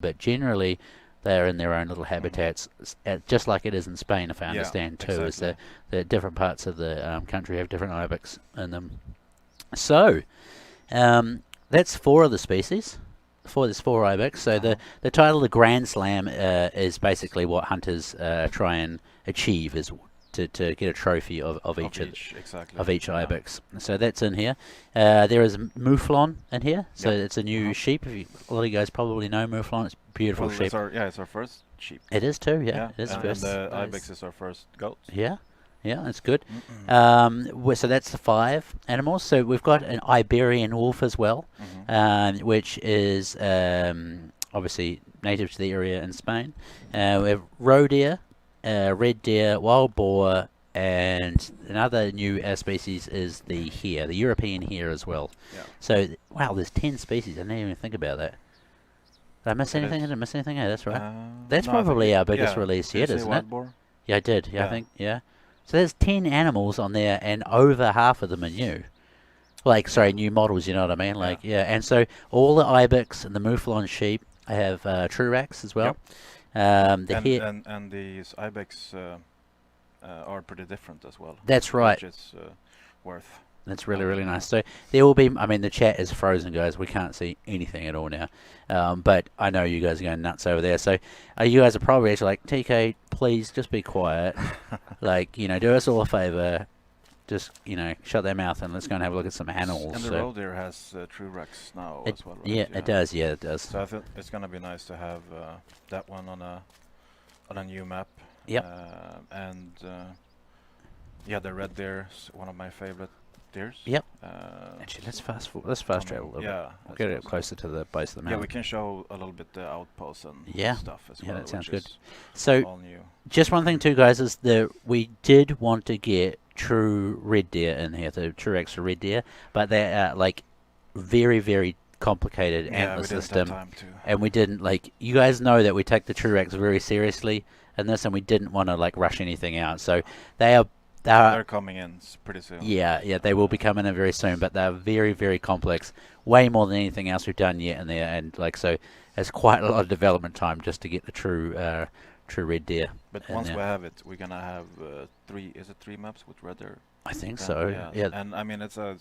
but generally they are in their own little habitats, just like it is in Spain, if I understand too. Is Exactly. the different parts of the country have different ibex in them. So that's four of the species. There's four ibex. So the title, the Grand Slam, is basically what hunters try and achieve, is to get a trophy of each Exactly. of each Yeah. ibex. So that's in here. There is Mouflon in here. So Yep. it's a new sheep. A lot of you guys probably know Mouflon. It's a beautiful Well, sheep. it's our first sheep. It is too. Yeah, Yeah, it is and first. the Nice. ibex is our first goat. Yeah, yeah, that's good. Mm-mm. So that's the five animals. So we've got an Iberian wolf as well, which is obviously native to the area in Spain. We have roe deer, red deer, wild boar, and another new species is the hare, the European hare as well. Yeah. So, wow, there's 10 species. I didn't even think about that. Did I miss It anything? is. I didn't miss anything. Yeah, that's right. No, I That's think probably our biggest yeah. release Did you yet, say isn't it? wild boar? Yeah, I did. Yeah, I Yeah. think. Yeah. So there's 10 animals on there, and over half of them are new. Like, sorry, new models. You know what I mean? Like, yeah. And so all the ibex and the mouflon sheep have true racks as well. The hare. And these ibex are pretty different as well. That's right. Which is worth. That's really, really nice. So there will be, I mean, the chat is frozen, guys. We can't see anything at all now. But I know you guys are going nuts over there. So you guys are probably actually like, TK, please just be quiet. Like, do us all a favor. Just, shut their mouth and let's go and have a look at some animals. And the roe deer has true racks now as well, right? Yeah, it does. Yeah, it does. So I think it's gonna be nice to have that one on a new map. Yep. And yeah, the red deer is one of my favorite deers. Yep. Actually, let's fast travel a little bit. Yeah. We'll get it closer to the base of the mountain. Yeah, we can show a little bit the outposts and stuff as well. Yeah, that sounds which good. is So, all new. just one thing too, guys, is that we did want to get true red deer in here, the true extra red deer, but they are like very, very complicated antler system, and we didn't you guys know that we take the true X very seriously in this, and we didn't want to rush anything out. So they're coming in pretty soon. Yeah, they will be coming in very soon, but they're very, very complex, way more than anything else we've done yet in there, and so it's quite a lot of development time just to get the true red deer. But once we have it, we're gonna have three maps with red deer? I think so. Yeah. And I mean, it's a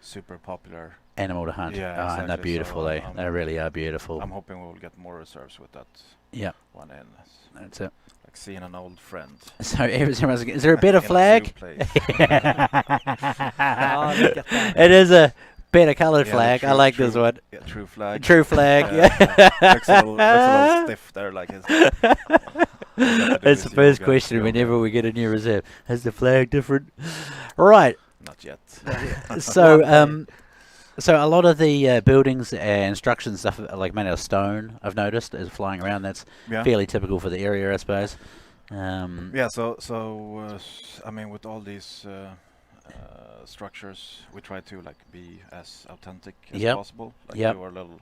super popular animal to hunt. Yeah, exactly. And they're beautiful. So they really are beautiful. I'm hoping we'll get more reserves with that. Yeah. One in. That's it. Like seeing an old friend. So everyone's, is there a better flag? It is a better coloured flag. I like this one. Yeah, true flag. True flag. Looks a little stiff there, like his. That's the first question whenever we get a new reserve. Is the flag different? Right. Not yet. So, so a lot of the buildings and structures and stuff, like made out of stone, I've noticed, is flying around. That's fairly typical for the area, I suppose. Yeah. So I mean, with all these structures, we try to be as authentic as possible. Do our little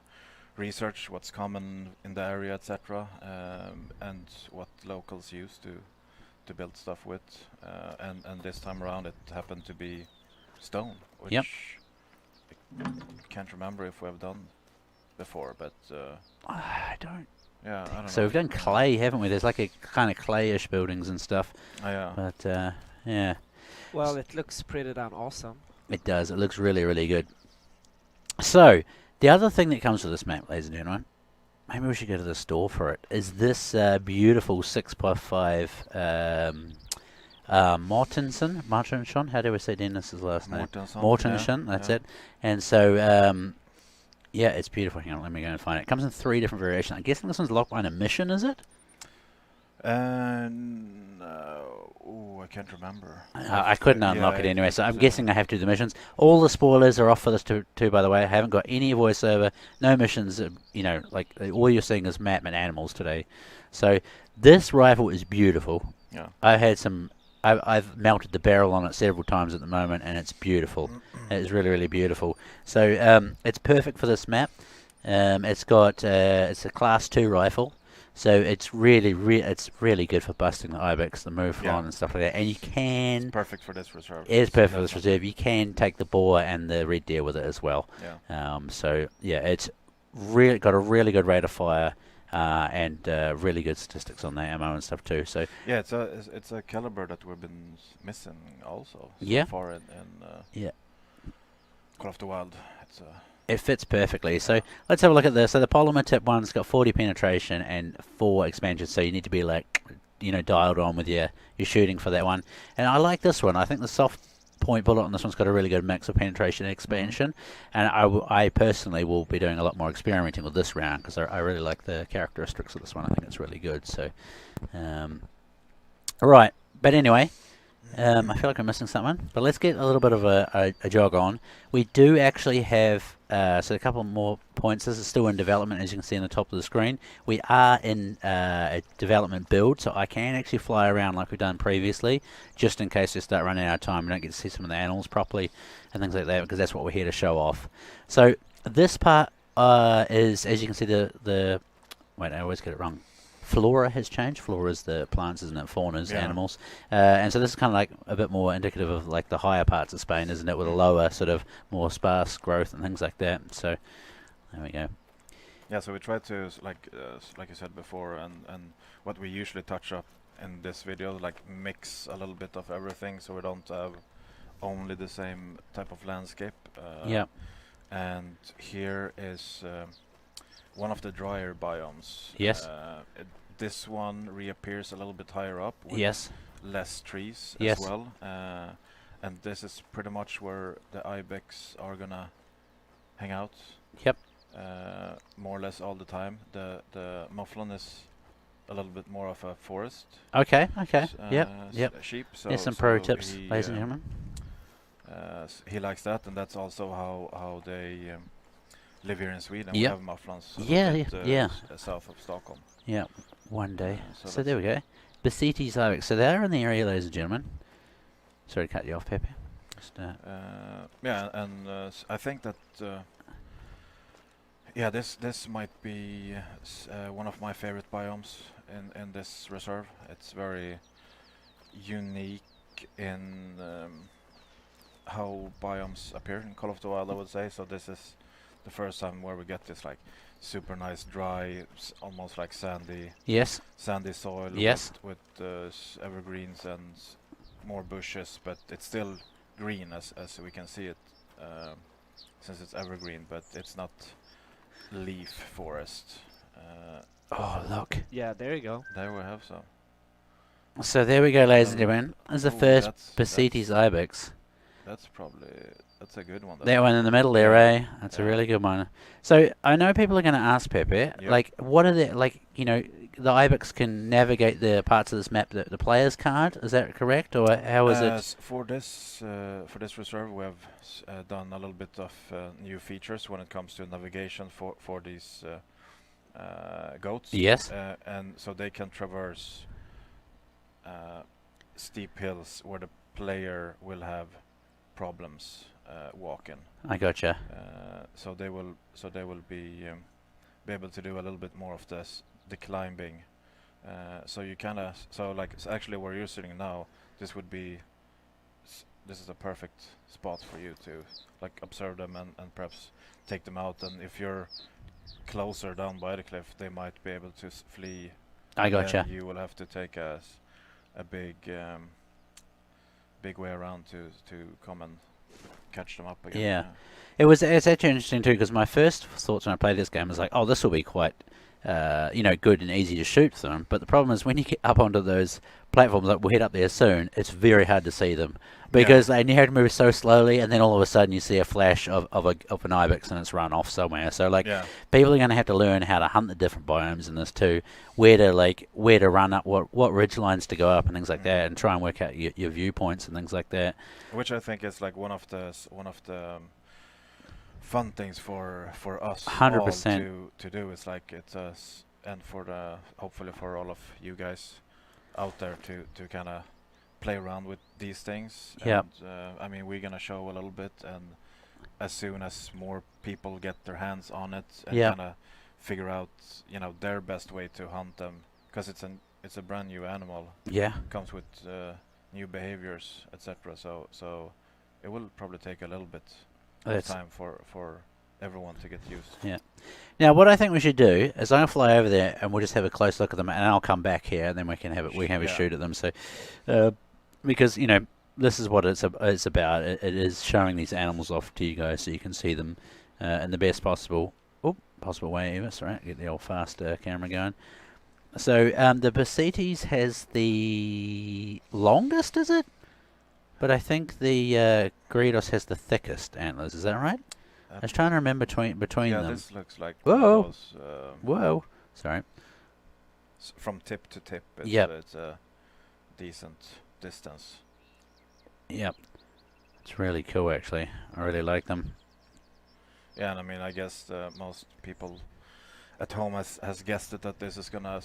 research, what's common in the area, etc., and what locals use to build stuff with. And this time around, it happened to be stone, which I can't remember if we've done before, but I don't. Yeah, I don't know. So we've done clay, haven't we? There's like a kind of clayish buildings and stuff. Oh, yeah. But yeah. Well, it looks pretty damn awesome. It does. It looks really, really good. So the other thing that comes with this map, ladies and gentlemen, maybe we should go to the store for it, is this beautiful 6x5 Mortensen. How do we say Dennis's last name? Mortensen, that's it. And so, yeah, it's beautiful. Hang on, let me go and find it. It comes in 3 different variations. I'm guessing this one's Lockline Emission, is it? I can't remember. I couldn't unlock it anyway, so I'm guessing I have to do the missions. All the spoilers are off for this too, by the way. I haven't got any voiceover, no missions, all you're seeing is map and animals today. So this rifle is beautiful. Yeah. I've melted the barrel on it several times at the moment, and it's beautiful. It's really, really beautiful. So it's perfect for this map. It's a Class 2 rifle. So it's really good for busting the ibex, the mouflon, and stuff like that. And you can. It's perfect for this reserve. It is perfect for this reserve. You can take the boar and the red deer with it as well. Yeah. So yeah, it's got a really good rate of fire. And really good statistics on the ammo and stuff too. So yeah, it's a caliber that we've been missing also so far in Call of the Wild. It fits perfectly. So let's have a look at this. So the polymer tip one's got 40 penetration and 4 expansion. So you need to be like, dialed on with your shooting for that one. And I like this one. I think the soft point bullet on this one's got a really good mix of penetration and expansion. And I personally will be doing a lot more experimenting with this round because I really like the characteristics of this one. I think it's really good. So, right. But anyway, I feel like I'm missing something. But let's get a little bit of a jog on. We do actually have so a couple more points. This is still in development, as you can see in the top of the screen. We are in a development build, so I can actually fly around like we've done previously, just in case we start running out of time. We don't get to see some of the animals properly and things like that, because that's what we're here to show off. So this part is, as you can see, the wait, I always get it wrong. Flora has changed. Flora is the plants, isn't it? Fauna's animals. And so this is kind of like a bit more indicative of like the higher parts of Spain, isn't it? With a lower sort of more sparse growth and things like that. So there we go. Yeah, so we try to, like you said before, and what we usually touch up in this video, like mix a little bit of everything, so we don't have only the same type of landscape. And here is one of the drier biomes. Yes. This one reappears a little bit higher up with less trees as well. And this is pretty much where the ibex are gonna hang out. Yep. More or less all the time. The mufflon is a little bit more of a forest. Okay. Yep. Sheep. So Here's some pro tips, ladies and gentlemen. He likes that, and that's also how they live here in Sweden. Yep. We have mufflons. South of Stockholm. Yeah, one day. So there we go. Basites ibex. So they're in the area, ladies and gentlemen. Sorry to cut you off, Pepe. Just, I think that this might be one of my favorite biomes in this reserve. It's very unique in how biomes appear in Call of the Wild, I would say. So this is the first time where we get this like super nice dry, almost like sandy soil with evergreens and more bushes, but it's still green as we can see it, since it's evergreen, but it's not leaf forest. oh, look. Yeah, there you go. There we have some. So there we go, ladies and gentlemen. That's the first Basites ibex. That's a good one. That one in the middle there, eh? That's a really good one. So I know people are going to ask Pepe, like, what are the, like, the ibex can navigate the parts of this map that the players can't. Is that correct, or how is it? For this reserve, we have done a little bit of new features when it comes to navigation for these goats. Yes. And so they can traverse steep hills where the player will have problems walking. I gotcha. So they will be able to do a little bit more of the climbing. So you actually where you're sitting now, this is a perfect spot for you to like observe them and perhaps take them out. And if you're closer down by the cliff, they might be able to flee. I gotcha. You will have to take a big way around to come and catch them up again. Yeah. It's actually interesting too, because my first thoughts when I played this game was like, oh, this will be quite good and easy to shoot them. But the problem is when you get up onto those platforms, like we'll head up there soon, it's very hard to see them because they have to move so slowly, and then all of a sudden you see a flash of an ibex and it's run off somewhere. So people are going to have to learn how to hunt the different biomes in this too, where to run up, what ridge lines to go up and things like that, and try and work out your viewpoints and things like that. Which I think is like one of the fun things for us 100% to do. It's like it's us, and hopefully for all of you guys out there to kind of play around with these things. Yeah. I mean, we're gonna show a little bit, and as soon as more people get their hands on it and kind of figure out their best way to hunt them, because it's a brand new animal. Yeah. Comes with new behaviors, etc. So it will probably take a little bit time for everyone to get used. Yeah. Now, what I think we should do is I'll fly over there and we'll just have a close look at them, and I'll come back here and then we can have a shoot at them. So, because this is what it's about. It is showing these animals off to you guys so you can see them in the best possible way ever. Sorry, get the old fast camera going. So the Basites has the longest, is it? But I think the Greedos has the thickest antlers. Is that right? I was trying to remember between them. Yeah, this looks like whoa, those, whoa. Sorry. From tip to tip, it's a decent distance. Yep, it's really cool actually. I really like them. Yeah, and I mean, I guess most people at home has guessed it that this is gonna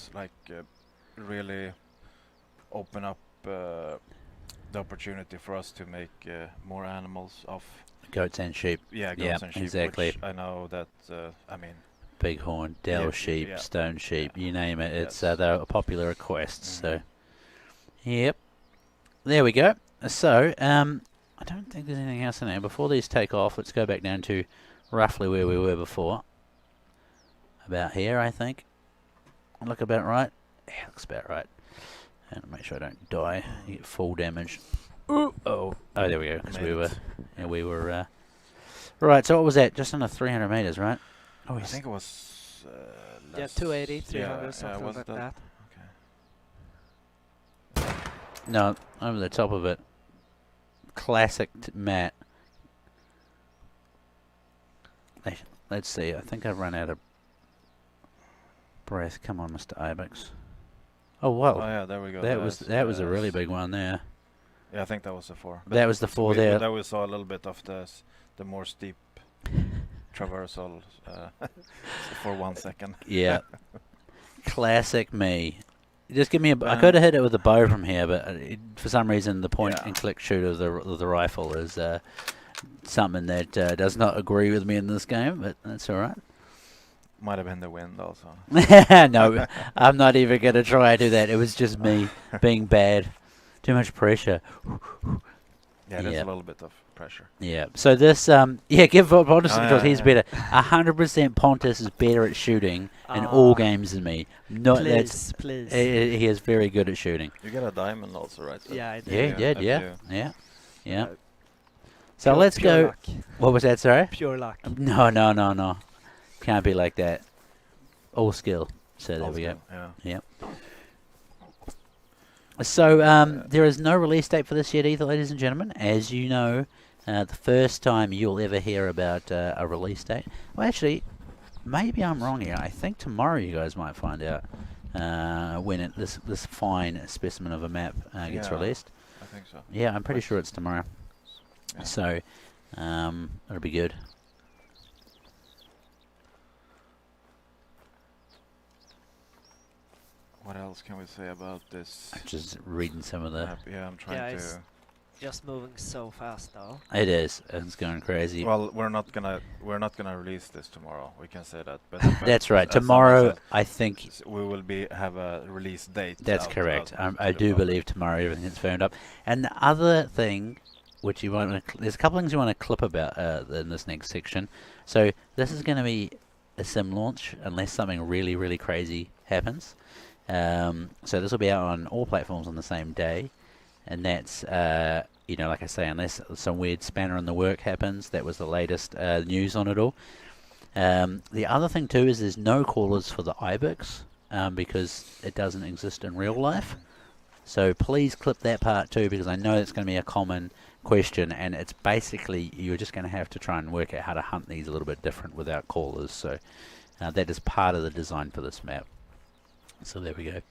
really open up the opportunity for us to make more animals of goats and sheep. Yeah, goats and sheep. Exactly. Which I know that I mean, bighorn, Dell sheep, stone sheep, you name it. It's they're popular requests. So, yep, there we go. So, I don't think there's anything else in there. Before these take off, let's go back down to roughly where we were before. About here, I think. Look about right. Yeah, looks about right. And make sure I don't die. You get full damage. Oh, there we go. Because we were. Right. So what was that? Just under 300 meters, right? Oh, I think it was. 280, 300, something like that. Okay. No, over the top of it. Classic Matt. Let's see. I think I've run out of breath. Come on, Mr. Ibex. Oh wow! Oh yeah, there we go. That was a really big one there. Yeah, I think that was the 4. That was the 4 there. There we saw a little bit of the more steep traversal for 1 second. Yeah. Classic me. Just give me a. I could have hit it with a bow from here, but for some reason the point and click shoot of the rifle is something that does not agree with me in this game. But that's all right. Might have been the wind also. No, I'm not even gonna try to do that. It was just me being bad. Too much pressure. Yeah, there's a little bit of pressure. Yeah. So this, give Pontus because he's better. 100% Pontus is better at shooting in all games than me. Please. He is very good at shooting. You get a diamond also, right? So yeah, I did. Yeah. So let's go. Luck. What was that, sorry? Pure luck. No. Can't be like that. All skill. So there we go. Yeah. So there is no release date for this yet either, ladies and gentlemen. As you know, the first time you'll ever hear about a release date. Well, actually, maybe I'm wrong here. I think tomorrow you guys might find out when this fine specimen of a map gets released. I think so. Yeah, I'm pretty sure it's tomorrow. Yeah. So it'll be good. What else can we say about this? Just reading some of the. Yeah, I'm trying to. Just moving so fast though. It is. It's going crazy. Well, we're not gonna release this tomorrow. We can say that. But that's right. Tomorrow, I think we will have a release date. That's correct. I do believe tomorrow everything's firmed up. And the other thing, which you want, there's a couple things you want to clip about in this next section. So this is going to be a sim launch unless something really, really crazy happens. So this will be out on all platforms on the same day, and that's like I say, unless some weird spanner in the work happens. That was the latest news on it all. The other thing too is there's no callers for the Ibex because it doesn't exist in real life. So please clip that part too, because I know it's going to be a common question, and it's basically you're just going to have to try and work out how to hunt these a little bit different without callers. So that is part of the design for this map. So there we go.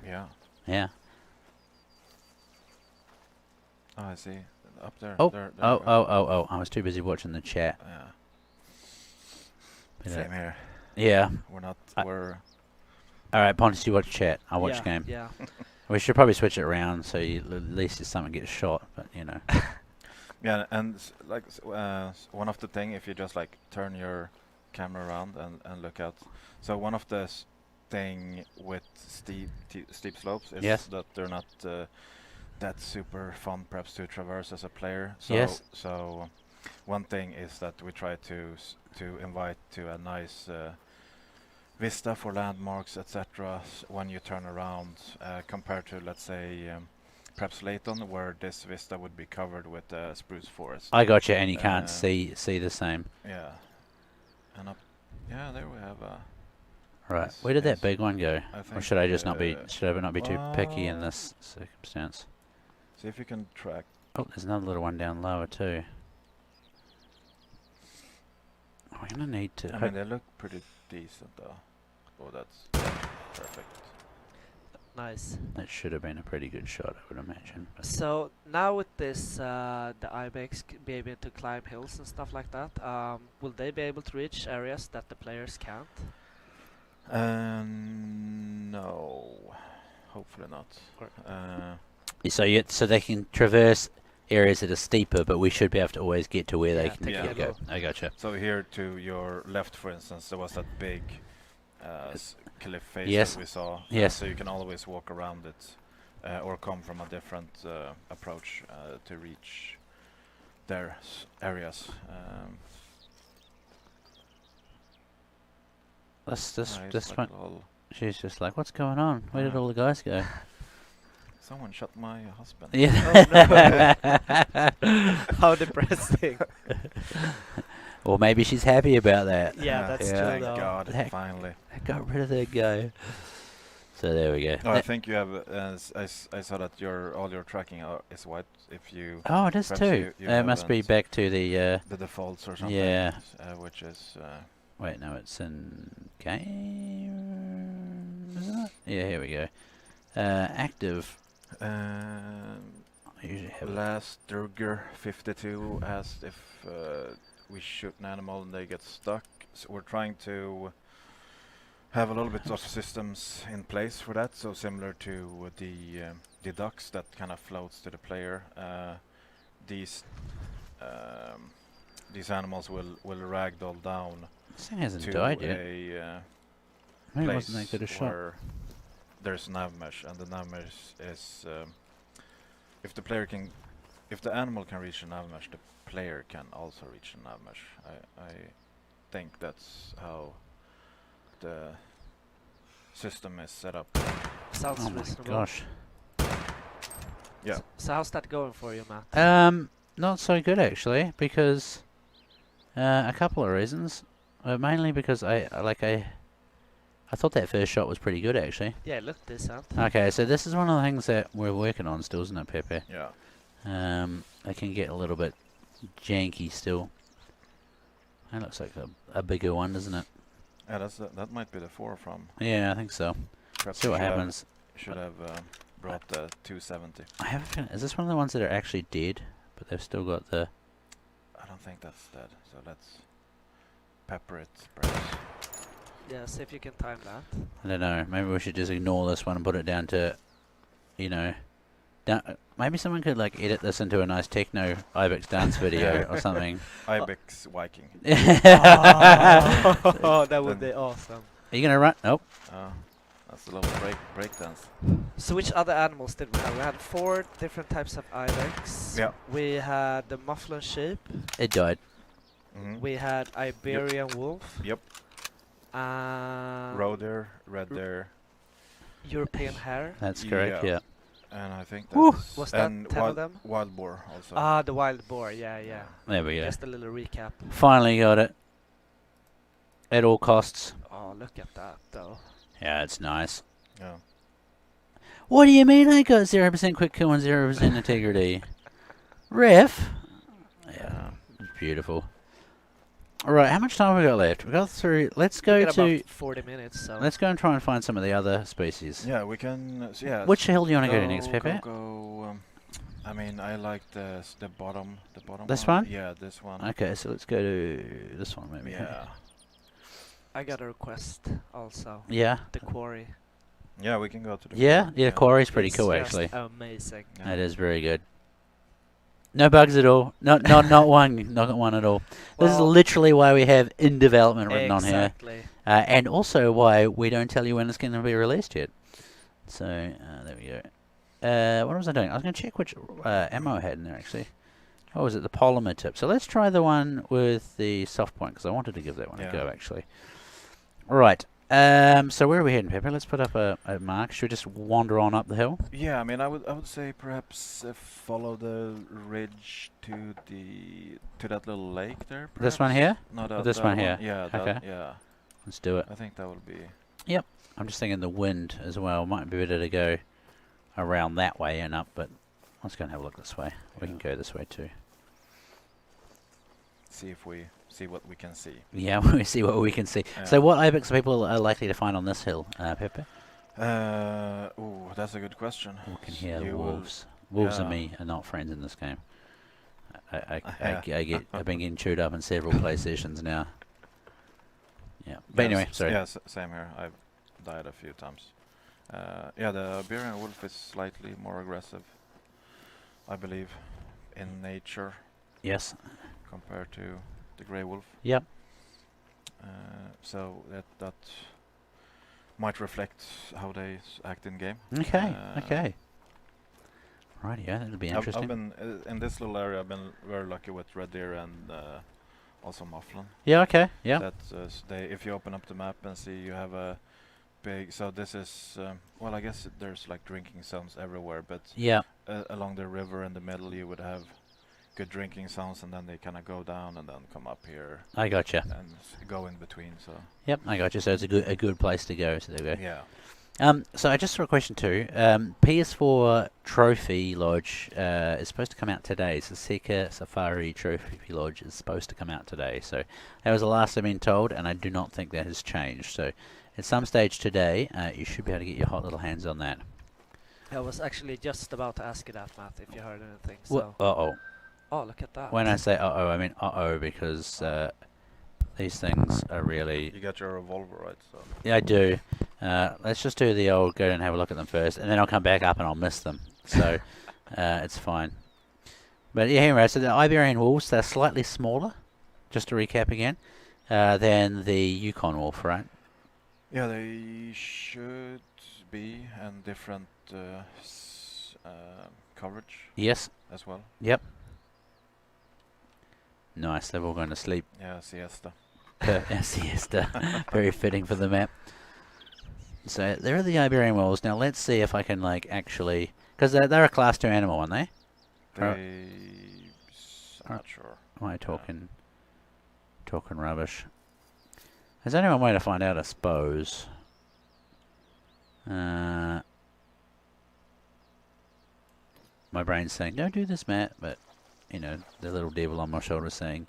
Yeah. Yeah. Oh, I see. Up there. Oh. I was too busy watching the chat. Yeah. Same here. Yeah. We're not. All right, Pontus, you watch chat. I watch game. Yeah. We should probably switch it around so at least if someone gets shot, but you know. Yeah, and one of the thing, if you just turn your camera around and look out. So one of the thing with steep slopes is that they're not that super fun perhaps to traverse as a player. So so one thing is that we try to invite to a nice vista for landmarks, etc. when you turn around, compared to, let's say, perhaps Layton, where this vista would be covered with spruce forest. I got you, and you can't see the same. Yeah, and yeah, there we have. Right, where did that big one go? Or should I just not be? Should I not be too picky in this circumstance? See if you can track. Oh, there's another little one down lower too. We're gonna need to. I mean, they look pretty decent though. Oh, that's perfect. Nice. That should have been a pretty good shot, I would imagine. So now with this, the ibex be able to climb hills and stuff like that. Will they be able to reach areas that the players can't? No, hopefully not. So they can traverse areas that are steeper, but we should be able to always get to where they can go. I gotcha. So here to your left, for instance, there was that big cliff face that we saw. Yes. So you can always walk around it, or come from a different approach to reach their areas. This one. She's just like, what's going on? Where did all the guys go? Someone shot my husband. Yeah. Oh, no. How depressing. Or maybe she's happy about that. Yeah, that's true. Thank though. God, finally. I got rid of that guy. So there we go. Oh, I think you have. I saw that all your tracking is white. If you. Oh, it is too. It must be back to the defaults or something. Yeah. Which is. Wait, no, it's in game. Isn't it? Yeah, here we go. Active. I usually have Last Durger 52 asked if we shoot an animal and they get stuck. So we're trying to have a little bit of systems in place for that. So similar to the ducks that kind of floats to the player. These animals will ragdoll down. This thing hasn't to died yet. Maybe wasn't that good a shot. Where there's nav mesh, and the nav mesh is if the animal can reach a nav mesh, the player can also reach a nav mesh. I think that's how the system is set up. Sounds reasonable. Gosh. Yeah. So how's that going for you, Matt? Not so good actually, because a couple of reasons. Mainly because I thought that first shot was pretty good actually. Yeah, it looked decent. Okay, so this is one of the things that we're working on still, isn't it, Pepe? Yeah. It can get a little bit janky still. That looks like a bigger one, doesn't it? Yeah, that might be the 4 from. Yeah, I think so. Perhaps see what happens. Should have brought the 270. I have a feeling, is this one of the ones that are actually dead, but they've still got the... I don't think that's dead, so let's pepper it, perhaps. Yeah, see if you can time that. I don't know, maybe we should just ignore this one and put it down to, you know... maybe someone could like edit this into a nice techno Ibex dance video or something. Ibex Viking. Oh, that would be awesome. Are you gonna run? Nope. That's a little break dance. So which other animals did we have? We had 4 different types of ibex. Yeah. We had the mufflon sheep. It died. We had Iberian wolf. Yep. Roe deer, red deer. European hare. That's correct, yeah. And I think that's... Was that 10 of them? Wild boar also. Ah, the wild boar, yeah. There we go. Just a little recap. Finally got it. At all costs. Oh, look at that, though. Yeah, it's nice. Yeah. What do you mean I got 0% quick kill and 0% integrity? Ref? Yeah, it's beautiful. Alright, how much time have we got left? We got through... Let's go to... about 40 minutes, so... Let's go and try and find some of the other species. Yeah, we can... yeah. Which hill do you want to go to next, Pepe? I mean, I like the bottom... This one? Yeah, this one. Okay, so let's go to this one maybe. Yeah. I got a request also. Yeah? The quarry. Yeah, we can go to the... Yeah, quarry's pretty It's cool just actually. amazing. Yeah. It is very good. No bugs at all. Not one. Not one at all. This is literally why we have in development written on here. Exactly. And also why we don't tell you when it's going to be released yet. So, there we go. what was I doing? I was going to check which ammo I had in there, actually. Oh, was it the polymer tip? So let's try the one with the soft point, because I wanted to give that one a go, actually. Right. So where are we heading, Pepper? Let's put up a mark. Should we just wander on up the hill? Yeah, I mean, I would say perhaps follow the ridge to that little lake there. Perhaps? This one here? No, this one here. Yeah. Okay. Yeah. Let's do it. I think that would be. Yep. I'm just thinking the wind as well. Might be better to go around that way and up, but let's go and have a look this way. We can go this way too. See if we see what we can see. Yeah, we see what we can see. Yeah. So what ibex people are likely to find on this hill, Pepper? Oh, that's a good question. We can hear the wolves. Wolves and me are not friends in this game. I've been getting chewed up in several play sessions now. Yeah, but anyway, sorry. Yeah, same here. I've died a few times. Yeah, the Iberian Wolf is slightly more aggressive, I believe, in nature. Yes. Compared to the grey wolf. Yep. So that might reflect how they act in game. Okay. Okay. Right. Yeah, that'll be interesting. I've been in this little area. I've been very lucky with red deer and also mufflin. Yeah. Okay. Yeah. That if you open up the map and see, you have a big. So this is well, I guess there's like drinking zones everywhere, but yeah, along the river in the middle, you would have good drinking sounds, and then they kind of go down and then come up here. I gotcha. And go in between. So. Yep, I gotcha. So it's a good place to go. So there we go. Yeah. So I just saw a question too. PS4 Trophy Lodge is supposed to come out today. So Seka Safari Trophy Lodge is supposed to come out today. So that was the last I've been told, and I do not think that has changed. So at some stage today, you should be able to get your hot little hands on that. I was actually just about to ask you that, Matt, if you heard anything. So. Uh-oh. Oh, look at that. When I say uh-oh, I mean uh-oh, because these things are really... You got your revolver, right? So. Yeah, I do. Let's just do the old go and have a look at them first, and then I'll come back up and I'll miss them. So it's fine. But yeah, anyway, so the Iberian Wolves, they're slightly smaller, just to recap again, than the Yukon Wolf, right? Yeah, they should be, and different coverage. Yes. As well. Yep. Nice, they've all gone to sleep. Yeah, siesta. Siesta. Very fitting for the map. So there are the Iberian Wolves. Now let's see if I can like actually, because they're a class 2 animal, aren't they? I'm not sure. Am I talking rubbish? There's only one way to find out, I suppose. My brain's saying, don't do this, Matt, but you know, the little devil on my shoulder saying,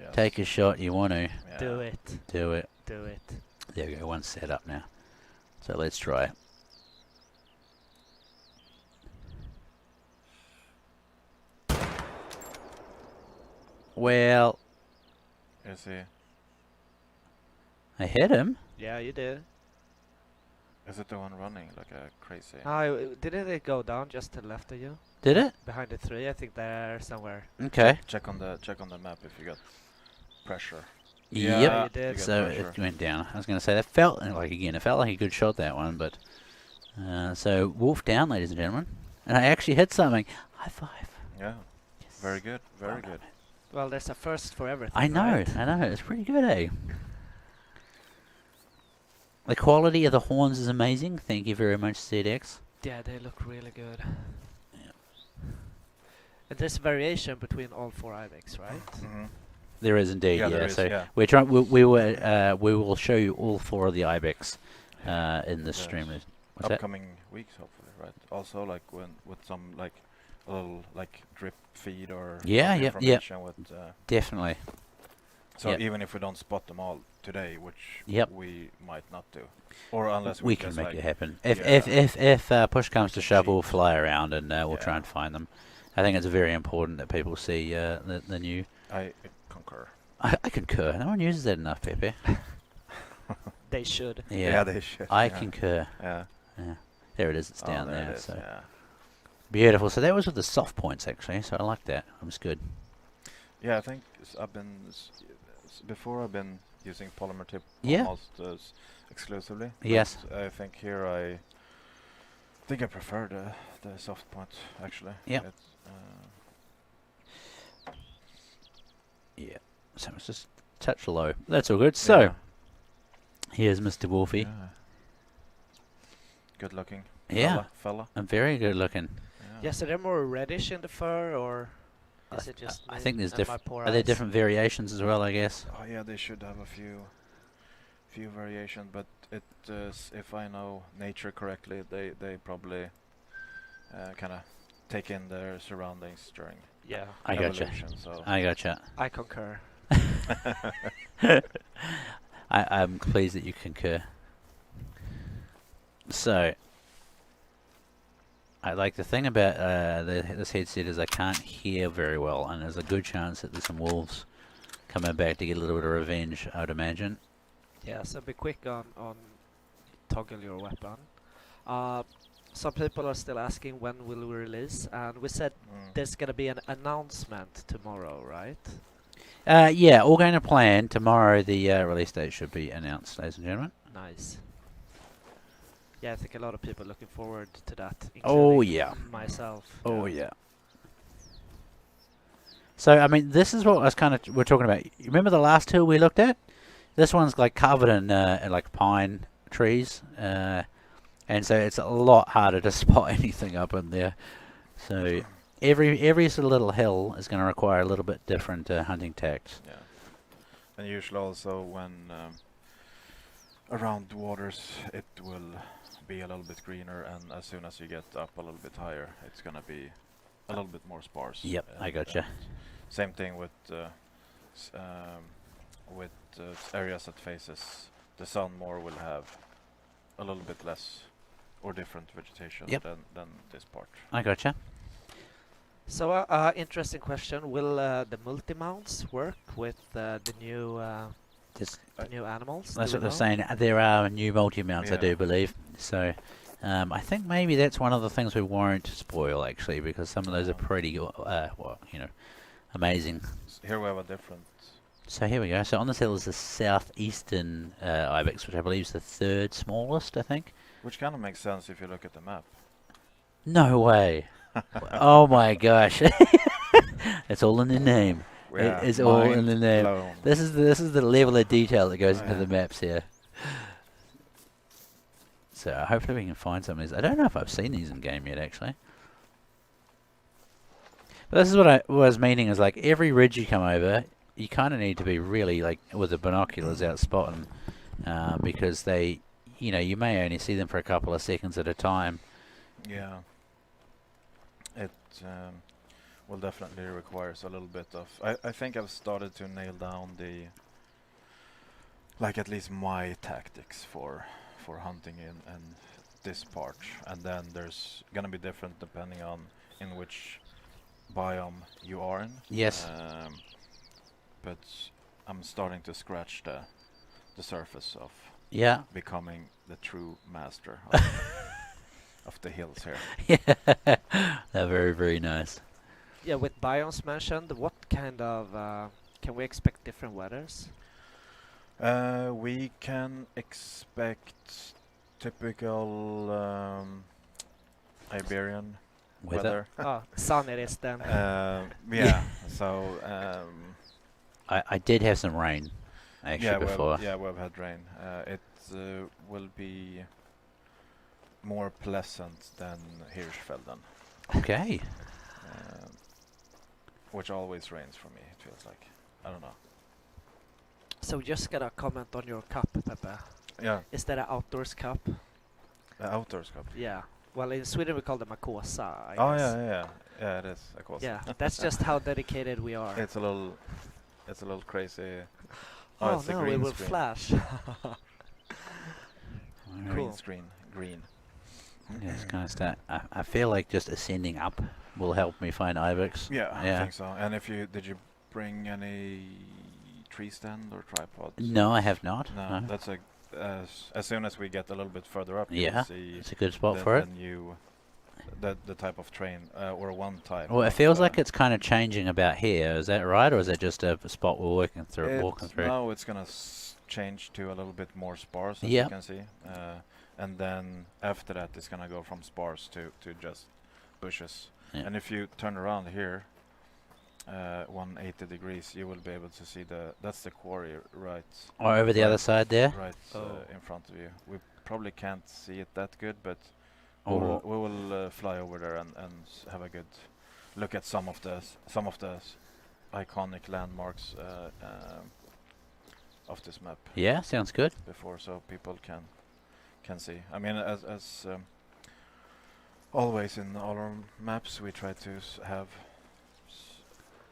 yes. Take a shot, you want to. Yeah. Do it. Do it. Do it. There we go, one set up now. So let's try it. Well. Is he? I hit him. Yeah, you did. Is it the one running like a crazy? Didn't it go down just to the left of you? Did it? Behind the tree, I think they're somewhere. Okay. Check on the map if you got pressure. Yeah, you did. So it went down. I was going to say that felt like a good shot, that one, but so wolf down, ladies and gentlemen, and I actually hit something. High five. Yeah. Yes. Very good. Very good. Well, there's a first for everything. I know. Right? I know. It's pretty good, eh? The quality of the horns is amazing. Thank you very much, ZX. Yeah, they look really good. Yeah. And there's variation between all 4 ibex, right? Mm-hmm. There is indeed. Yeah. There is, so yeah. we're trying. We will show you all 4 of the ibex in this stream. What's upcoming weeks, hopefully, right? Also, like with some like a little like drip feed or information with. Definitely. So even if we don't spot them all today, which we might not do, or unless we can make it happen. If push comes to shove, we'll fly around and we'll try and find them. I think it's very important that people see the new. I concur. I concur. No one uses that enough, Pepe. They should. Yeah, they should. I concur. Yeah. There it is. It's down there. So beautiful. So that was with the soft points actually. So I like that. It was good. Yeah, I think before I've been using polymer tip almost exclusively. Yes. I think here think I prefer the soft point actually. Yeah. Yeah. So it's just a touch low. That's all good. So here's Mr. Wolfie. Yeah. Good looking. Yeah. Fella. And very good looking. Yeah, so they're more reddish in the fur, or is it just I think there's different. Are there different variations as well, I guess? Oh yeah, they should have a few variations, but it if I know nature correctly, they probably kind of take in their surroundings during evolution. So I gotcha. I concur. I'm pleased that you concur. So, I like the thing about this headset is I can't hear very well, and there's a good chance that there's some wolves coming back to get a little bit of revenge, I would imagine. Yeah, so be quick on toggle your weapon. Some people are still asking when will we release, and we said there's gonna be an announcement tomorrow, right? Yeah, all going to plan. Tomorrow the release date should be announced, ladies and gentlemen. Nice. Yeah, I think a lot of people are looking forward to that. Oh yeah. Myself. Oh yeah. So I mean, this is what I was we're talking about. You remember the last hill we looked at? This one's like covered in like pine trees, and so it's a lot harder to spot anything up in there. So every sort of little hill is going to require a little bit different hunting tactics. Yeah, and usually also when around waters it will be a little bit greener, and as soon as you get up a little bit higher, it's going to be a little bit more sparse. Yep, I gotcha. Same thing with areas that faces the sun more will have a little bit less or different vegetation than this part. I gotcha. So, interesting question. Will the multi-mounts work with the new new animals? That's what they're saying. There are new multi-mounts, I do believe. So, I think maybe that's one of the things we won't spoil, actually, because some of those are pretty, well, you know, amazing. Here we have a different... So here we go. So on this hill is the southeastern ibex, which I believe is the third smallest, I think. Which kind of makes sense if you look at the map. No way. Oh my gosh. It's all in the name. Yeah, it's all in the name. Blown. This is the level of detail that goes into the maps here. So hopefully we can find some of these. I don't know if I've seen these in game yet, actually. But this is what I was meaning, is like every ridge you come over, you kind of need to be really like with the binoculars out spotting, because they, you know, you may only see them for a couple of seconds at a time. Yeah. It will definitely requires a little bit of... I think I've started to nail down the... like at least my tactics for hunting in this part. And then there's gonna be different depending on in which biome you are in. Yes. But I'm starting to scratch the surface of becoming the true master of the hills here. Yeah, they're very, very nice. Yeah, with biomes mentioned, what kind of can we expect different weathers? We can expect typical Iberian weather. Oh, sun it is then. Yeah, so... I did have some rain, actually, before. We've had rain. It will be more pleasant than Hirschfelden. Okay. Which always rains for me, it feels like. I don't know. So just gotta comment on your cup, Pepe. Yeah. Is that an outdoors cup? Outdoors cup? Yeah. Well, in Sweden we call them a kåsa, I guess. Yeah, it is a kåsa. Yeah, that's just how dedicated we are. It's a little crazy. Oh no, it will flash. Green screen, green. Yeah, it's kind of start. I feel like just ascending up will help me find ibex. Yeah, I think so. And did you bring any tree stand or tripod? No, I have not. No, that's as soon as we get a little bit further up, yeah, see it's a good spot for it. The type of train or one type. Well, it feels like it's kind of changing about here. Is that right, or is it just a spot we're walking through? No, it's gonna change to a little bit more sparse, as you can see. And then after that, it's going to go from sparse to just bushes. Yeah. And if you turn around here, 180 degrees, you will be able to see that's the quarry right. Or over the other side there? Right in front of you. We probably can't see it that good, but we will fly over there and have a good look at some of the iconic landmarks of this map. Yeah, sounds good. Before, so people can see. I mean, as always in all our maps, we try to have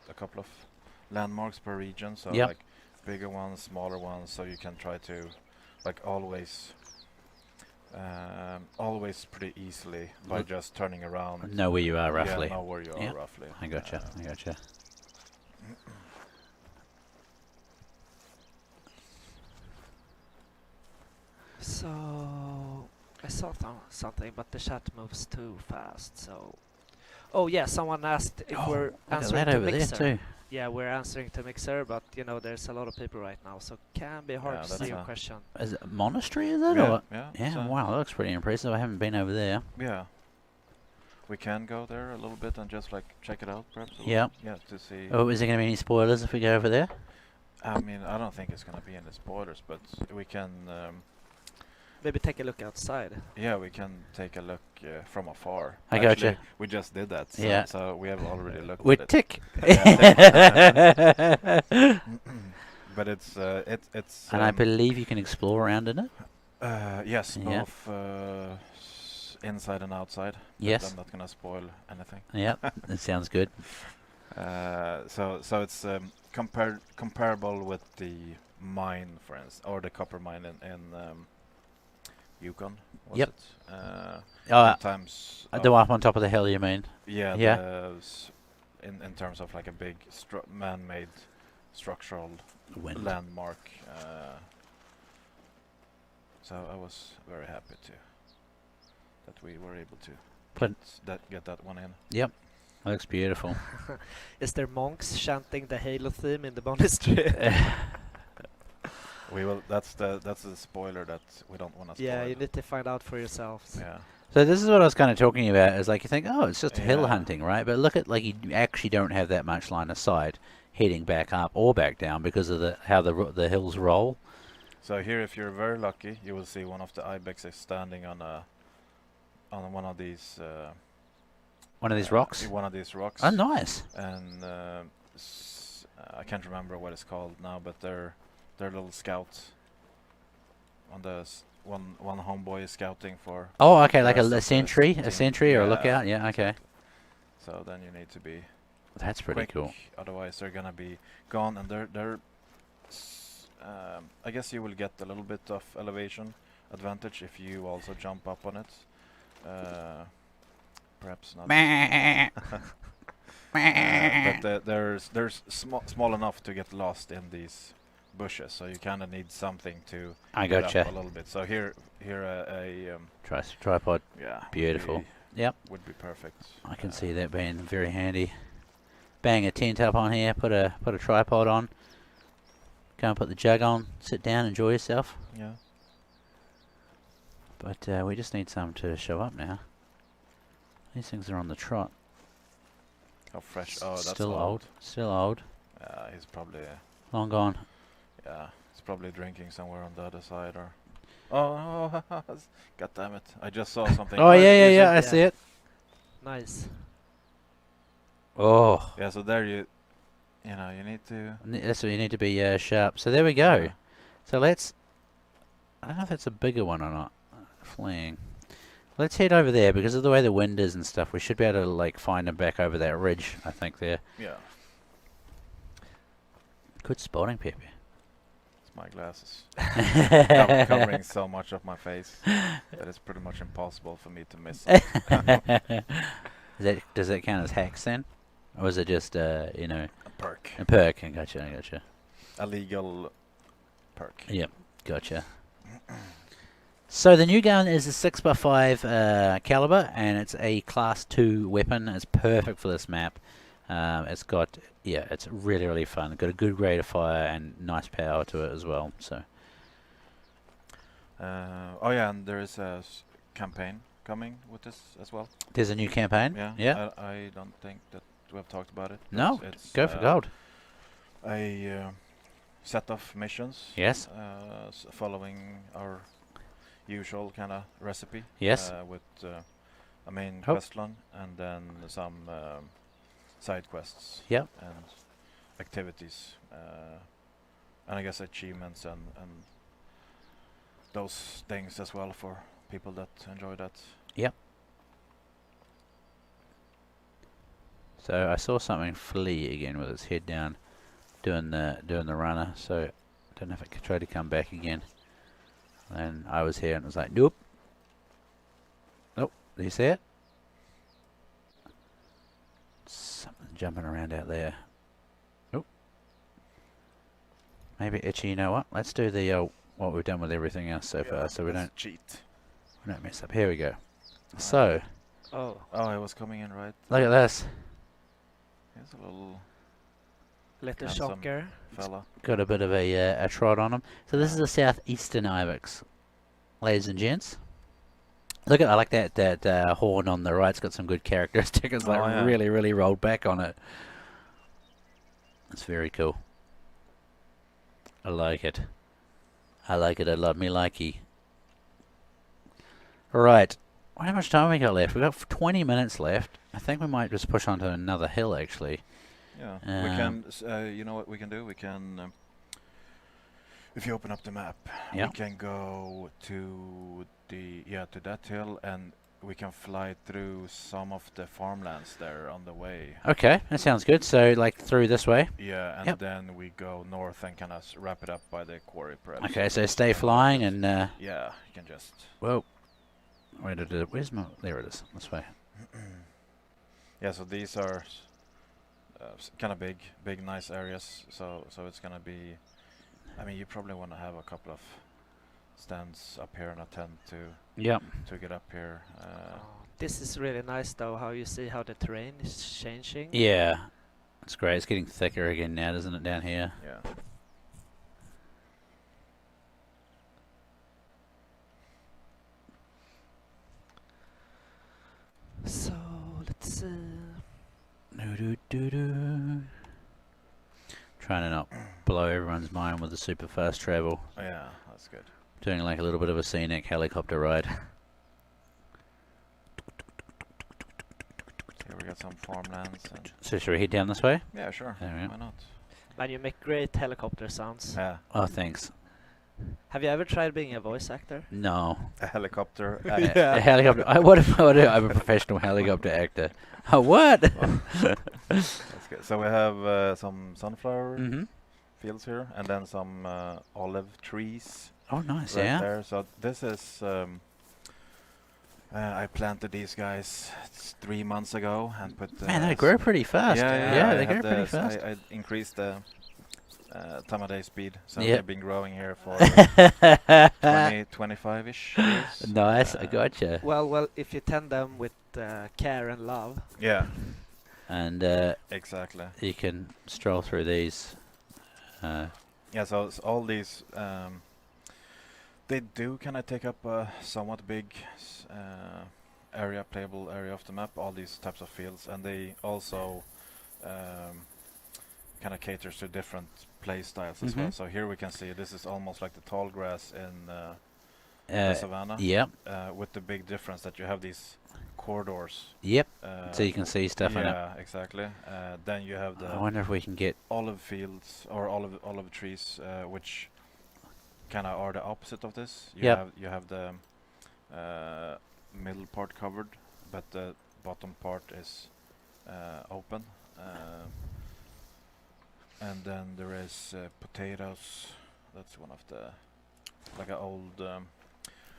a couple of landmarks per region, so like bigger ones, smaller ones, so you can try to like always pretty easily by just turning around. Know where you are roughly. Yeah, know where you are roughly. I gotcha. So I saw something, but the chat moves too fast. So, oh yeah, someone asked if we're answering to Mixer. Too. Yeah, we're answering to Mixer, but you know, there's a lot of people right now, so can be hard to see your question. Is it a monastery? Is it? Yeah. Wow, that looks pretty impressive. I haven't been over there. Yeah. We can go there a little bit and just like check it out, perhaps. Yeah. Yeah, to see. Oh, is there going to be any spoilers if we go over there? I mean, I don't think it's going to be any spoilers, but we can. Maybe take a look outside. Yeah, we can take a look from afar. I gotcha. We just did that, so we have already looked with at tick. But it's and I believe you can explore around in it. Yes, both inside and outside. Yes. I'm not gonna spoil anything. Yeah, that sounds good. So it's comparable with the mine, for instance, or the copper mine in Yukon. Was it? Times the one up on top of the hill, you mean? Yeah. Yeah. In terms of like a big man-made structural landmark. So I was very happy that we were able to get that one in. Yep. That looks beautiful. Is there monks chanting the Halo theme in the monastery? We will. That's the spoiler that we don't want to spoil. Yeah, you need to find out for yourselves. Yeah. So this is what I was kind of talking about. Is like you think, oh, it's just hill hunting, right? But look at like you actually don't have that much line of sight heading back up or back down because of how the hills roll. So here, if you're very lucky, you will see one of the ibexes standing on one of these. One of these rocks. One of these rocks. Oh, nice. And I can't remember what it's called now, but they're little scouts. On the one homeboy is scouting for. Oh, okay, like a sentry, or a lookout. Yeah, okay. So then you need to be. That's pretty cool. Otherwise, they're gonna be gone, and they're. I guess you will get a little bit of elevation advantage if you also jump up on it. Perhaps not. But they're small enough to get lost in these bushes, so you kind of need something to get up a little bit. So here a tripod. Yeah. Beautiful. Would be perfect. I can see that being very handy. Bang a tent up on here. Put a tripod on. Go and put the jug on. Sit down. Enjoy yourself. Yeah. But we just need some to show up now. These things are on the trot. How fresh? Oh, that's still old. Still old. He's probably long gone. Yeah, he's probably drinking somewhere on the other side, or. Oh, God damn it! I just saw something. Oh yeah, I see it. Nice. Oh. Yeah, so there you need to. That's what you need to be sharp. So there we go. Yeah. So let's. I don't know if that's a bigger one or not. Fleeing. Let's head over there because of the way the wind is and stuff. We should be able to like find them back over that ridge. I think there. Yeah. Good spotting, Pepe. It's my glasses. Covering so much of my face that it's pretty much impossible for me to miss. Does that count as hacks then, or is it just a perk? A perk. I gotcha. A legal perk. Yep, gotcha. So the new gun is a 6x5 caliber, and it's a class 2 weapon. It's perfect for this map. It's got, it's really fun. Got a good rate of fire and nice power to it as well. So Oh yeah, and there is a campaign coming with this as well. There's a new campaign? Yeah. Yeah. I don't think that we have talked about it. No, it's go for gold. A set of missions. Yes. Following our usual kind of recipe. Yes. With a main quest line and then some side quests. Yep. And activities. And I guess achievements and those things as well for people that enjoy that. Yep. So I saw something flee again with its head down, doing the runner. So I don't know if it could try to come back again. And I was here and it was like, nope. Nope. Do you see it? Something jumping around out there. Nope. Maybe Itchy. You know what? Let's do the what we've done with everything else so far, so we don't mess up. Here we go. So. Oh, it was coming in right. Look at this. Here's a little shocker. Fella. Got a bit of a trot on him. So this is a southeastern ibex, ladies and gents. Look at, I like that horn on the right. It's got some good characteristics. It's like really rolled back on it. It's very cool. I like it. I like it a lot. Me likey. Right. How much time we got left? We've got 20 minutes left. I think we might just push on to another hill, actually. Yeah. We can, you know what we can do? We can, if you open up the map, we can go to to that hill, and we can fly through some of the farmlands there on the way. Okay, that sounds good. So, like, through this way? Yeah, and then we go north and kind of wrap it up by the quarry, perhaps. Okay, so stay flying and... yeah, you can just... Whoa. Where's my... There it is. This way. Yeah, so these are kind of big, nice areas. So it's going to be... I mean, you probably want to have a couple of stands up here and a tent to get up here. This is really nice, though, how you see how the terrain is changing. Yeah, it's great. It's getting thicker again now, doesn't it, down here? Yeah. So, let's see. Trying to not blow everyone's mind with the super fast travel. Oh, yeah, that's good. Doing like a little bit of a scenic helicopter ride. Here we got some farmlands. So should we head down this way? Yeah, sure. Why not? Man, you make great helicopter sounds. Yeah. Oh, thanks. Have you ever tried being a voice actor? No. A helicopter actor. A helicopter. What if I'm a professional helicopter actor? Oh, what? That's good. So we have some sunflower fields here, and then some olive trees. Oh, nice. Right there. So this is I planted these guys 3 months ago and put. Man, they grow pretty fast. Yeah, they grow pretty fast. I increased the time of day speed, so they've been growing here for 25-ish years. Nice, I gotcha. Well, if you tend them with care and love. Yeah. And exactly. You can stroll through these. Yeah, so all these, they do kind of take up a somewhat big playable area of the map, all these types of fields, and they also kind of caters to different play styles as well. So here we can see this is almost like the tall grass in the savannah. Yep. With the big difference that you have these corridors. Yep. So you can see stuff in it. Yeah, exactly. Then you have the. I wonder if we can get olive fields or olive trees, which kind of are the opposite of this. You have the middle part covered, but the bottom part is open. And then there is potatoes. That's one of the like an old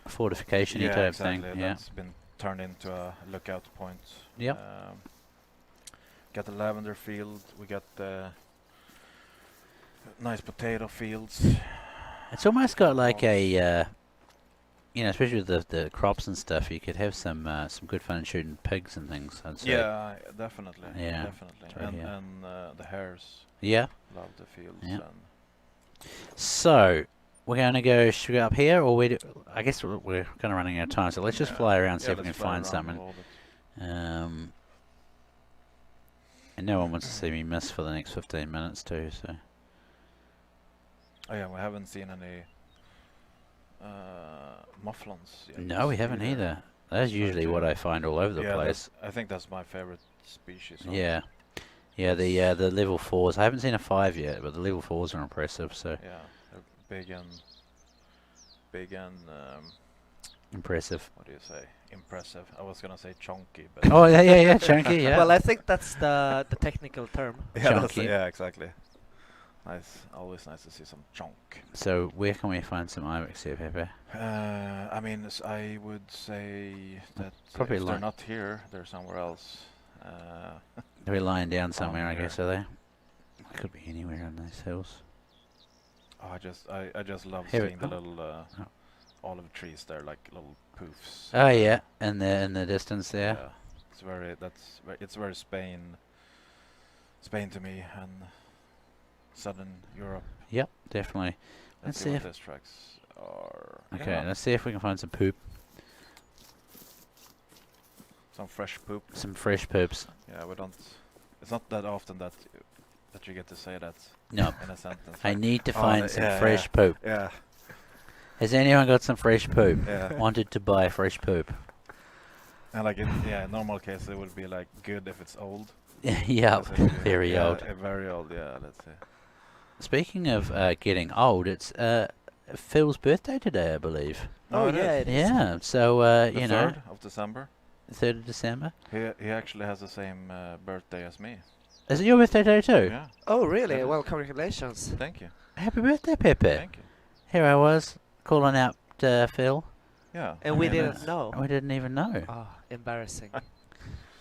fortification-y type thing. Yeah, that's been turned into a lookout point. Yep. Got the lavender field. We got the nice potato fields. It's almost got like a, especially with the crops and stuff. You could have some good fun shooting pigs and things. I'd say. Yeah, definitely. Yeah, definitely. And the hares. Yeah. Love the fields. Yeah. So we're going to go. Should we go up here, or I guess we're kind of running out of time, so let's just fly around and see if we can find something. And no one wants to see me miss for the next 15 minutes too, so. Oh yeah, we haven't seen any mufflons yet. No, we haven't either. That's usually what I find all over the place. I think that's my favorite species. Yeah. Yeah, the level 4s. I haven't seen a 5 yet, but the level 4s are impressive, so. Yeah, they're big and impressive. What do you say? Impressive. I was gonna say chunky, but oh yeah, chunky. Yeah. Well, I think that's the technical term. Chunky. Yeah, exactly. Nice. Always nice to see some chunk. So where can we find some ibex here, Pepe? I mean, I would say that probably if they're not here, they're somewhere else. They're lying down somewhere, I guess, are they? They could be anywhere on these hills. Oh, I just love seeing the little olive trees there, like little poofs. Oh yeah, in the distance there. Yeah, it's very Spain to me, and southern Europe. Yep, definitely. Let's see what these tracks are. Okay, let's see if we can find some poop. Some fresh poop. Some fresh poops. Yeah, we don't. It's not that often that you get to say that. No. In a sentence. I need to find some fresh poop. Yeah. Has anyone got some fresh poop? Yeah. Wanted to buy fresh poop? And like in normal case it would be like good if it's old. Yeah, very old. Very old. Yeah, let's say. Speaking of getting old, it's Phil's birthday today, I believe. Oh yeah, it is. Yeah, so you know. 3rd of December. 3rd of December. He actually has the same birthday as me. Is it your birthday today too? Yeah. Oh really? Well, congratulations. Thank you. Happy birthday, Pepe. Thank you. Here I was calling out Phil. Yeah. And we didn't know. We didn't even know. Oh, embarrassing.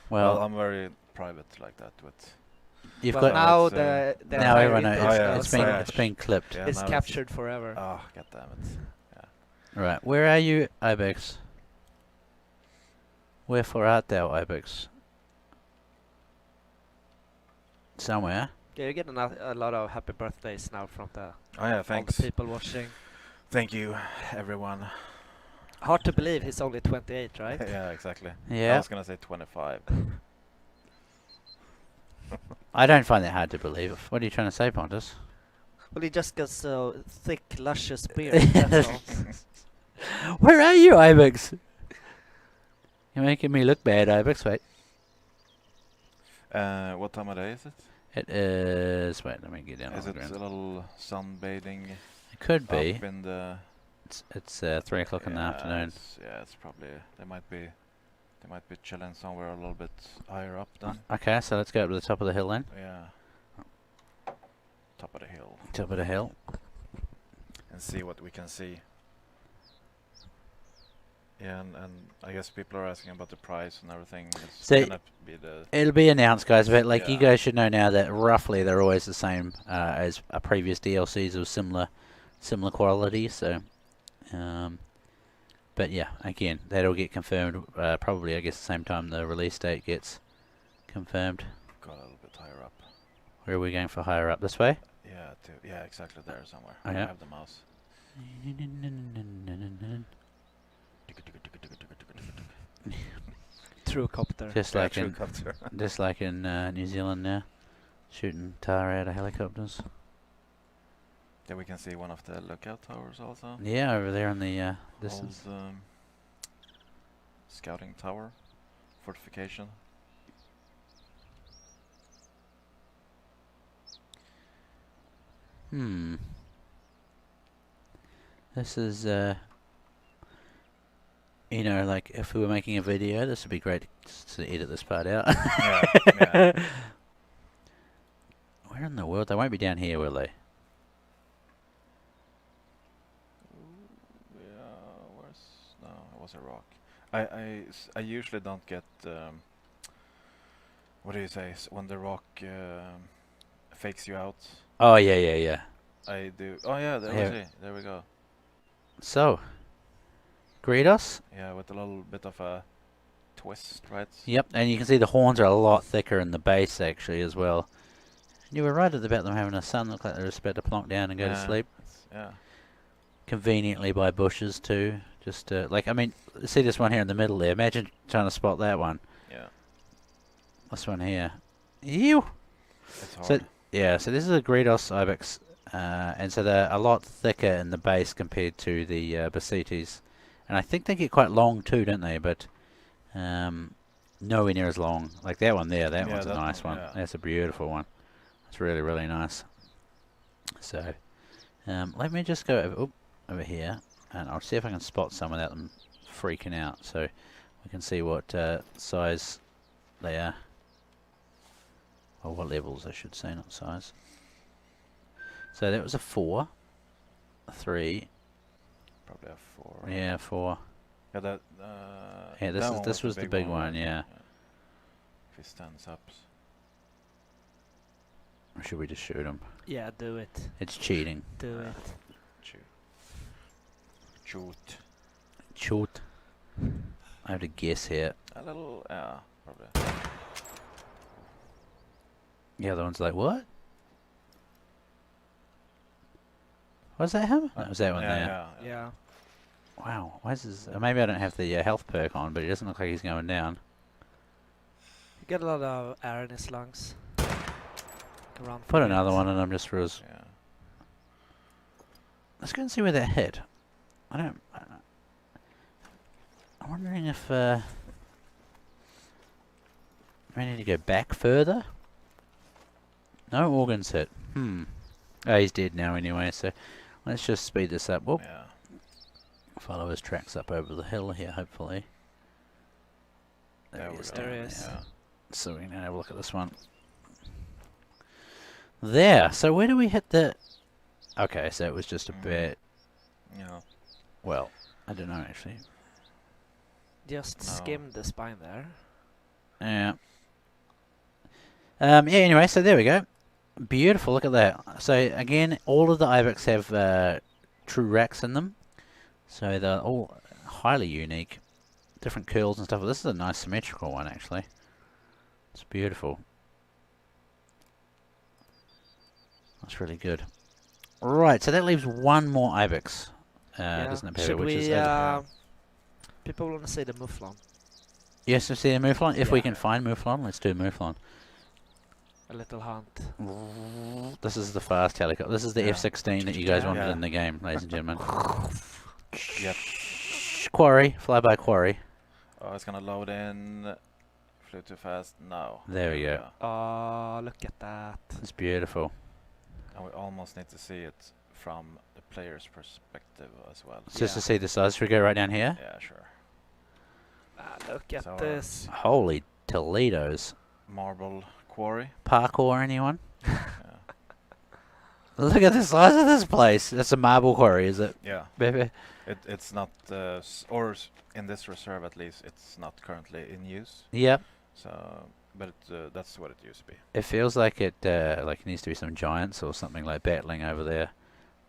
Well, I'm very private like that, but you've well, got now now everyone knows. it's It's been clipped. Yeah, it's captured forever. Oh, god damn it. Yeah. Right, where are you, Ibex? Wherefore art thou, Ibex? Somewhere. Yeah, you're getting a lot of happy birthdays now from the Oh yeah, all thanks. the people watching. Thank you, everyone. Hard to believe he's only 28, right? Yeah, exactly. Yeah. I was gonna say 25. I don't find that hard to believe. What are you trying to say, Pontus? Well, he just got so thick, luscious beard. That's all. Where are you, Ibex? You're making me look bad, Ibex. Wait. What time of day is it? It is. Wait, let me get down. Is on the it ground. a little sunbathing? It could be. Up in the It's 3 o'clock in the afternoon. It's probably they might be chilling somewhere a little bit higher up then. Okay, so let's go up to the top of the hill then. Yeah. Top of the hill. Top of the hill. And see what we can see. Yeah, and I guess people are asking about the price and everything. It's gonna be it'll be announced, guys, but like you Yeah. guys should know now that roughly they're always the same as previous DLCs of similar quality. So, but yeah, again, that'll get confirmed probably, I guess, the same time the release date gets confirmed. Go a little bit higher up. Where are we going for higher up? This way? Yeah, exactly there somewhere. Oh, I yeah. have the mouse. True copter. Just Yeah, like true in copter. just like in New Zealand now, shooting tar out of helicopters. Yeah, we can see one of the lookout towers also. Yeah, over there in the distance. Old, scouting tower, fortification. This is you know, like if we were making a video, this would be great to edit this part out. Yeah. Where in the world? They won't be down here, will they? No, it was a rock. I usually don't get what do you say when the rock fakes you out. Oh yeah. I do. Oh yeah, there we go. So, greet us. Yeah, with a little bit of a twist, right? Yep, and you can see the horns are a lot thicker in the base actually as well. You were right about them having a sun. Look like they're just about to plonk down and go to sleep. Yeah. Conveniently by bushes too, Just like, I mean, see this one here in the middle there. Imagine trying to spot that one. Yeah. This one here. Ew. It's hard. So yeah, so this is a Gredos ibex, and so they're a lot thicker in the base compared to the Basites, and I think they get quite long too, don't they? But nowhere near as long. Like that one there. That one's a nice one. Yeah. That's a beautiful one. It's really, really nice. So let me just go over here, and I'll see if I can spot some without them freaking out, so we can see what size they are. Or what levels, I should say, not size. So that was a 4, a 3. Probably a 4. Yeah, 4. Yeah, that. Yeah, this was the big one. Yeah. If he stands up. Or should we just shoot him? Yeah, do it. It's cheating. Do it. Shoot. Shoot. I have to guess here. A little, probably. The other one's like, what? Was that him? Was that one there? Yeah. Wow. Why is this? Maybe I don't have the health perk on, but it doesn't look like he's going down. You get a lot of air in his lungs. Put another one in him just for his. Yeah. Let's go and see where that hit. I'm wondering if I need to go back further. No organs hit. Oh, he's dead now anyway, so let's just speed this up. Whoop. Yeah. Follow his tracks up over the hill here, hopefully. There he is. Yeah. So we can have a look at this one. There. So where do we hit the... Okay, so it was just a bit... Yeah. Well, I don't know actually. Just skim the spine there. Yeah. Yeah, anyway, so there we go. Beautiful, look at that. So again, all of the ibex have true racks in them. So they're all highly unique. Different curls and stuff. This is a nice symmetrical one actually. It's beautiful. That's really good. Right, so that leaves one more ibex. Doesn't it, Peter? Should which we, is people want to see the Mouflon. Yes, to see the Mouflon. If we can find Mouflon, let's do Mouflon. A little hunt. This is the fast helicopter. This is the F-16 that you guys wanted in the game, ladies and gentlemen. Yep. Quarry, flyby quarry. Oh, it's gonna load in. Flew too fast. No. There we go. Oh, look at that. It's beautiful. And we almost need to see it from the player's perspective as well. Just to see the size. Should we go right down here? Yeah, sure. Look at this. Holy Toledo's. Marble quarry. Parkour, anyone? Yeah. Look at the size of this place. That's a marble quarry, is it? Yeah. Baby. It's not, or in this reserve at least, it's not currently in use. Yep. So, but that's what it used to be. It feels like it needs to be some giants or something like battling over there.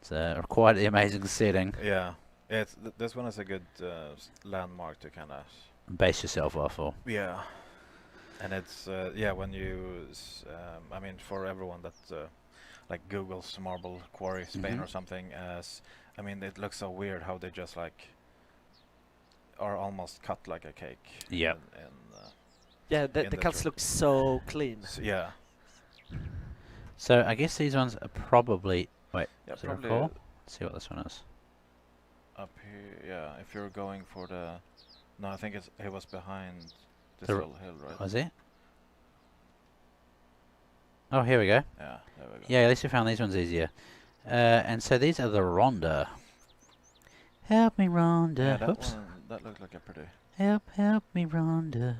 It's quite the amazing setting. Yeah. It's this one is a good landmark to kind of base yourself off of. Yeah. And it's when you I mean, for everyone that like Google's marble quarry Spain or something, I mean, it looks so weird how they just like are almost cut like a cake. Yeah. Yeah, the cuts look so clean. Yeah. So I guess these ones are probably yeah, is there a call? Let's see what this one is. Up here, yeah. If you're going for the, no, I think it was behind this little hill, right? Was it? Oh, here we go. Yeah, there we go. Yeah, at least we found these ones easier. And so these are the Rhonda. Help me, Rhonda. Yeah, that Oops. one, that looked like a pretty. Help me, Rhonda.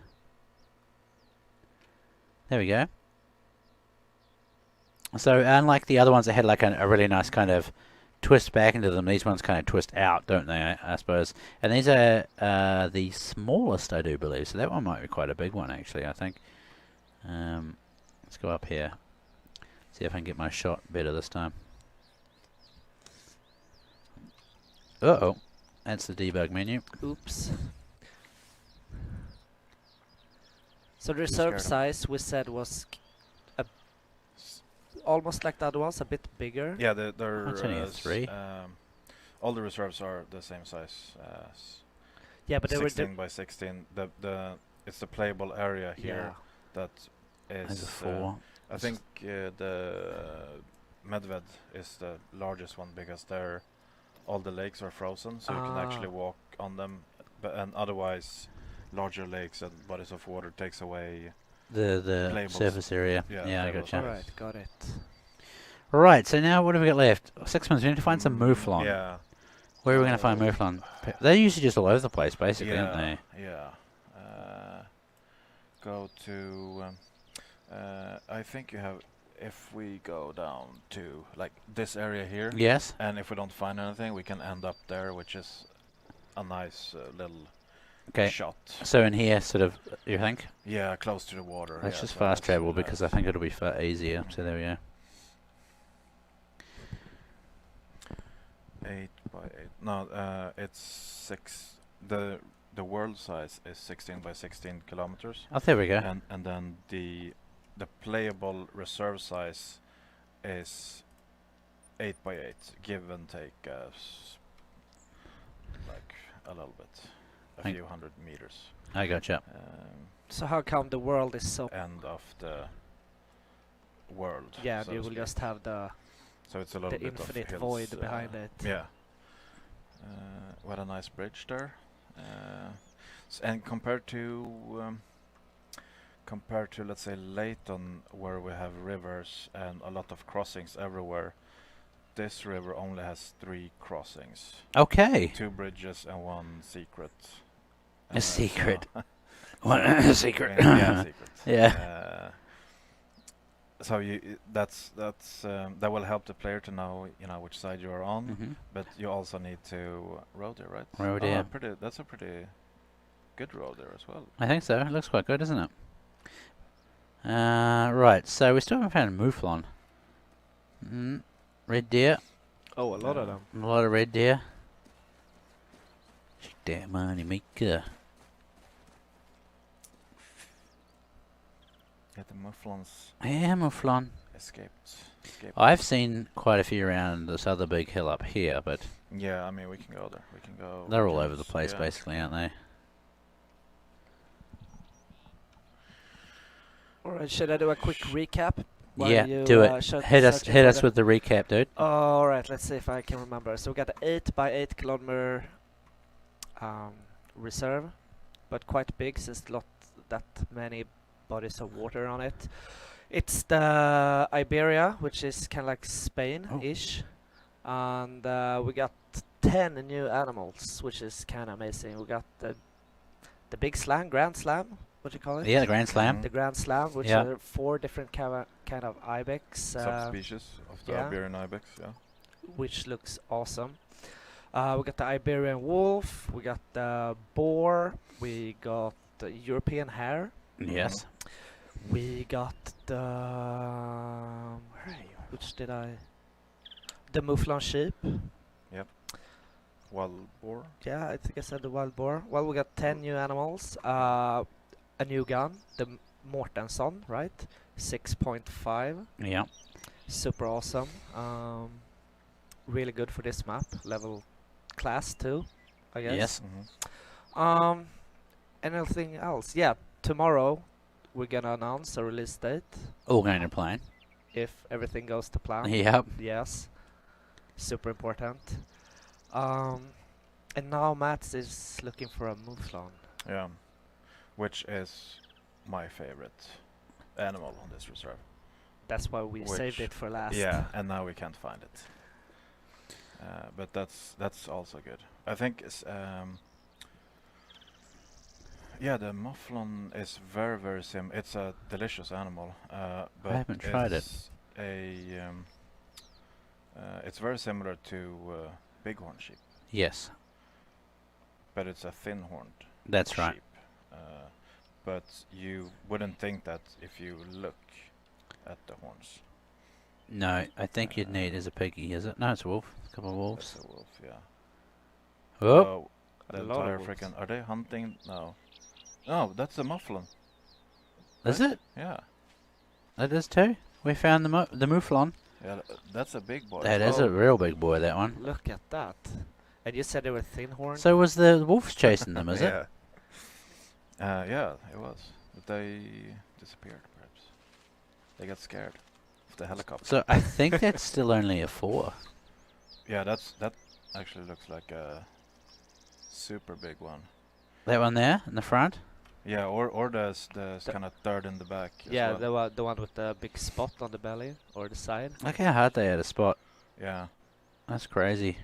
There we go. So unlike the other ones that had like a really nice kind of twist back into them, these ones kind of twist out, don't they, I suppose. And these are the smallest, I do believe. So that one might be quite a big one, actually, I think. Let's go up here. See if I can get my shot better this time. Uh-oh. That's the debug menu. Oops. So the reserve size we said was almost like the other ones, a bit bigger. Yeah, they're That's only a 3. all the reserves are the same size as. Yeah, but they 16 by 16. It's the playable area here that is. I think the Medved is the largest one because all the lakes are frozen, so you can actually walk on them. And otherwise, larger lakes and bodies of water takes away the surface area. Yeah, I gotcha. All right, got it. Right, so now what have we got left? 6 months. We need to find some mouflon. Yeah. Where are we going to find mouflon? They're usually just all over the place, basically, aren't they? Yeah. Go to. I think you have. If we go down to like this area here. Yes. And if we don't find anything, we can end up there, which is a nice little shot. So in here, sort of, you think? Yeah, close to the water. Let's just fast travel because I think it'll be far easier. So there we go. 8 by 8. No, it's 6. The world size is 16 by 16 kilometers. Oh, there we go. And then the playable reserve size is 8 by 8, give and take like a little bit, a few hundred meters. I gotcha. So how come the world is so end of the world? Yeah, so you will just have the it's a little bit infinite of void hills, behind it. Yeah. What a nice bridge there. And compared to let's say Leighton, where we have rivers and a lot of crossings everywhere, this river only has 3 crossings. Okay. 2 bridges and 1 secret. A secret. One secret. Yeah, secret. Yeah. So that will help the player to know which side you are on, but you also need to row there, right? Row there. That's a pretty good row there as well. I think so. It looks quite good, doesn't it? Right. So we still haven't found a mouflon. Red deer. Oh, a lot of them. A lot of red deer. Check that money maker. Yeah, the mouflons. Yeah, mouflon. Escaped. I've seen quite a few around this other big hill up here, but yeah, I mean we can go there. We can go. They're all over the place, basically, aren't they? All right, should I do a quick recap? Yeah, do it. Hit us with the recap, dude. All right, let's see if I can remember. So we got an 8 by 8 kilometer reserve, but quite big since not that many bodies of water on it. It's the Iberia, which is kind of like Spain-ish, and we got 10 new animals, which is kind of amazing. We got the big slam, Grand Slam, what do you call it? Yeah, the Grand Slam. The Grand Slam, which are 4 different kind of ibex. Subspecies of the Iberian ibex, which looks awesome. We got the Iberian Wolf, we got the boar, we got the European hare. Yes. We got the... where are you? Which did I... The mouflon sheep. Yep. Wild boar. Yeah, I think I said the wild boar. Well, we got 10 new animals. A new gun, the Mortenson, right? 6.5. Yeah. Super awesome. Really good for this map. Level class 2, I guess. Yes. Anything else? Yeah, tomorrow we're gonna announce a release date. All going to plan. If everything goes to plan. Yep. Yes. Super important. And now Mats is looking for a mouflon. Yeah. Which is my favorite animal on this reserve. That's why we saved it for last. Yeah, and now we can't find it. But that's also good. I think it's yeah, the mouflon is very, very sim. It's a delicious animal, but I haven't tried it. It's very similar to bighorn sheep. Yes. But it's a thin-horned. That's sheep. right. But you wouldn't think that if you look at the horns. No, I think you'd need is a piggy, is it? No, it's a wolf. A couple of wolves. It's a wolf, yeah. Oh, the entire freaking. Are they hunting? No. No, that's the mouflon. Is it? Yeah. That is too. We found the mouflon. Yeah, that's a big boy. That is a real big boy. That one. Look at that. And you said they were thin horn? So was the wolves chasing them, is it? Yeah, it was. But they disappeared, perhaps. They got scared of the helicopter. So I think that's still only a 4. Yeah, that actually looks like a super big one. That one there in the front? Yeah, or there's kind of third in the back. Yeah, well. the one with the big spot on the belly or the side. Look how hard they had to spot. Yeah. That's crazy.